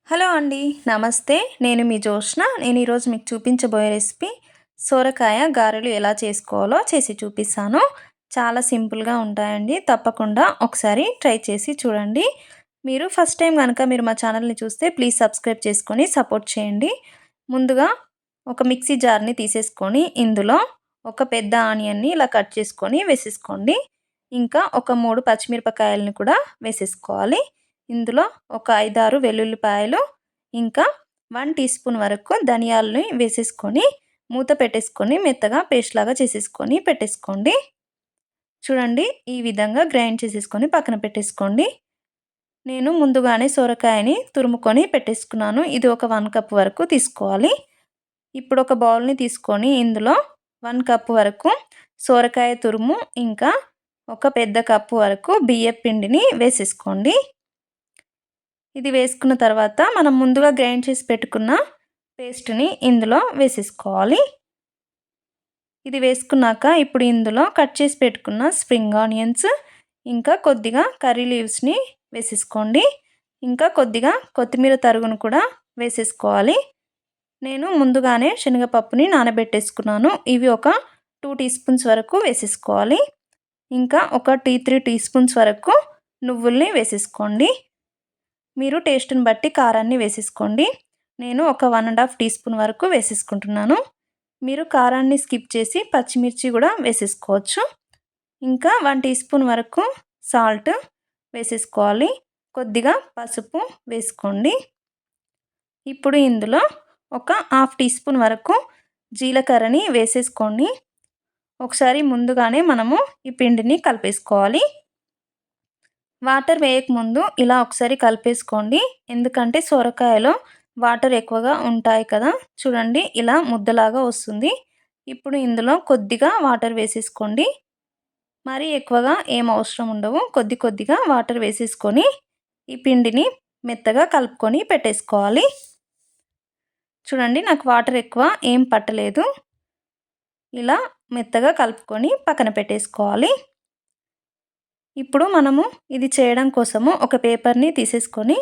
Hello అండి. నమస్తే. నేను మీ జోష్న. నేను ఈరోజు మీకు చూపించబోయే రెసిపీ సోరకాయ గారెలు ఎలా చేసుకోవాలో చేసి చూపిస్తాను. చాలా సింపుల్‌గా ఉంటాయండి. తప్పకుండా ఒకసారి ట్రై చేసి చూడండి. మీరు ఫస్ట్ టైం గనక మీరు మా ఛానల్‌ని చూస్తే ప్లీజ్ సబ్స్క్రైబ్ చేసుకొని సపోర్ట్ చేయండి. ముందుగా ఒక మిక్సీ జార్‌ని తీసేసుకొని ఇందులో ఒక పెద్ద ఆనియన్‌ని ఇలా కట్ చేసుకొని వేసేసుకోండి. ఇంకా ఒక 3 పచ్చిమిరపకాయలని కూడా వేసేసుకోవాలి. ఇందులో ఒక 5, 6 వెల్లుల్లిపాయలు, ఇంకా 1 టీ స్పూన్ వరకు ధనియాలని వేసేసుకొని మూత పెట్టేసుకొని మెత్తగా పేస్ట్ లాగా చేసేసుకొని పెట్టేసుకోండి. చూడండి, ఈ విధంగా గ్రైండ్ చేసేసుకొని పక్కన పెట్టేసుకోండి. నేను ముందుగానే సొరకాయని తురుముకొని పెట్టేసుకున్నాను. ఇది ఒక 1 కప్ వరకు తీసుకోవాలి. ఇప్పుడు ఒక బౌల్‌ని తీసుకొని ఇందులో 1 కప్ వరకు సొరకాయ తురుము, ఇంకా ఒక పెద్ద కప్పు వరకు బియ్యపు పిండిని వేసేసుకోండి. ఇది వేసుకున్న తర్వాత మనం ముందుగా గ్రైండ్ చేసి పెట్టుకున్న పేస్ట్‌ని ఇందులో వేసేసుకోవాలి. ఇది వేసుకున్నాక ఇప్పుడు ఇందులో కట్ చేసి పెట్టుకున్న స్ప్రింగ్ ఆనియన్స్, ఇంకా కొద్దిగా కర్రీ లీవ్స్‌ని వేసేసుకోండి. ఇంకా కొద్దిగా కొత్తిమీర తరుగును కూడా వేసేసుకోవాలి. నేను ముందుగానే శనగపప్పుని నానబెట్టేసుకున్నాను. ఇవి ఒక 2 టీ స్పూన్స్ వరకు వేసేసుకోవాలి. ఇంకా ఒక 3 టీ స్పూన్స్ వరకు నువ్వుల్ని వేసేసుకోండి. మీరు టేస్ట్‌ని బట్టి కారాన్ని వేసేసుకోండి. నేను ఒక 1 ½ టీ స్పూన్ వరకు వేసేసుకుంటున్నాను. మీరు కారాన్ని స్కిప్ చేసి పచ్చిమిర్చి కూడా వేసేసుకోవచ్చు. ఇంకా 1 టీ స్పూన్ వరకు సాల్ట్ వేసేసుకోవాలి. కొద్దిగా పసుపు వేసుకోండి. ఇప్పుడు ఇందులో ఒక ½ టీ స్పూన్ వరకు జీలకర్రని వేసేసుకోండి. ఒకసారి ముందుగానే మనము ఈ పిండిని కలిపేసుకోవాలి. వాటర్ వేయకముందు ఇలా ఒకసారి కలిపేసుకోండి. ఎందుకంటే సొరకాయలో వాటర్ ఎక్కువగా ఉంటాయి కదా. చూడండి, ఇలా ముద్దలాగా వస్తుంది. ఇప్పుడు ఇందులో కొద్దిగా వాటర్ వేసేసుకోండి. మరీ ఎక్కువగా ఏం అవసరం ఉండవు. కొద్దిగా వాటర్ వేసేసుకొని ఈ పిండిని మెత్తగా కలుపుకొని పెట్టేసుకోవాలి. చూడండి, నాకు వాటర్ ఎక్కువ ఏం పట్టలేదు. ఇలా మెత్తగా కలుపుకొని పక్కన పెట్టేసుకోవాలి. ఇప్పుడు మనము ఇది చేయడం కోసము ఒక పేపర్‌ని తీసేసుకొని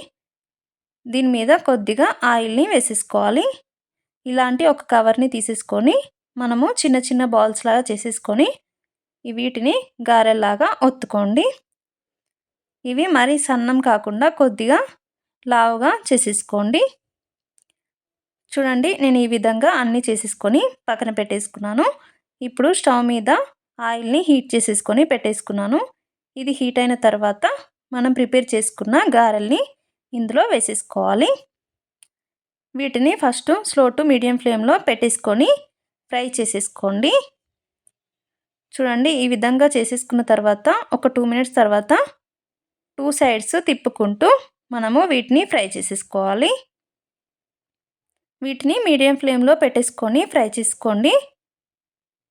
దీని మీద కొద్దిగా ఆయిల్‌ని వేసేసుకోవాలి. ఇలాంటి ఒక కవర్‌ని తీసేసుకొని మనము చిన్న చిన్న బాల్స్ లాగా చేసేసుకొని వీటిని గారెల్లాగా ఒత్తుకోండి. ఇవి మరీ సన్నం కాకుండా కొద్దిగా లావుగా చేసేసుకోండి. చూడండి, నేను ఈ విధంగా అన్నీ చేసేసుకొని పక్కన పెట్టేసుకున్నాను. ఇప్పుడు స్టవ్ మీద ఆయిల్‌ని హీట్ చేసేసుకొని పెట్టేసుకున్నాను. ఇది హీట్ అయిన తర్వాత మనం ప్రిపేర్ చేసుకున్న గారెల్ని ఇందులో వేసేసుకోవాలి. వీటిని ఫస్ట్ స్లో టు మీడియం ఫ్లేమ్‌లో పెట్టేసుకొని ఫ్రై చేసేసుకోండి. చూడండి, ఈ విధంగా చేసేసుకున్న తర్వాత ఒక 2 మినిట్స్ తర్వాత 2 సైడ్స్ తిప్పుకుంటూ మనము వీటిని ఫ్రై చేసేసుకోవాలి. వీటిని మీడియం ఫ్లేమ్‌లో పెట్టేసుకొని ఫ్రై చేసుకోండి.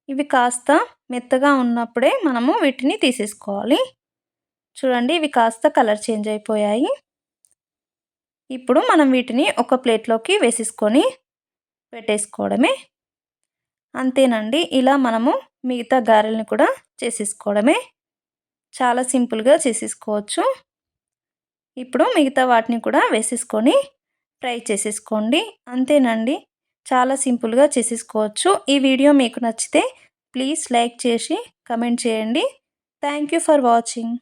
ఇవి కాస్త మెత్తగా ఉన్నప్పుడే మనము వీటిని తీసేసుకోవాలి. చూడండి, ఇవి కాస్త కలర్ చేంజ్ అయిపోయాయి. ఇప్పుడు మనం వీటిని ఒక ప్లేట్‌లోకి వేసేసుకొని పెట్టేసుకోవడమే. అంతేనండి. ఇలా మనము మిగతా గారెలను కూడా చేసేసుకోవడమే. చాలా సింపుల్‌గా చేసేసుకోవచ్చు. ఇప్పుడు మిగతా వాటిని కూడా వేసేసుకొని ఫ్రై చేసేసుకోండి. అంతేనండి. చాలా సింపుల్‌గా చేసేసుకోవచ్చు. ఈ వీడియో మీకు నచ్చితే ప్లీజ్ లైక్ చేసి కమెంట్ చేయండి. Thank you for watching.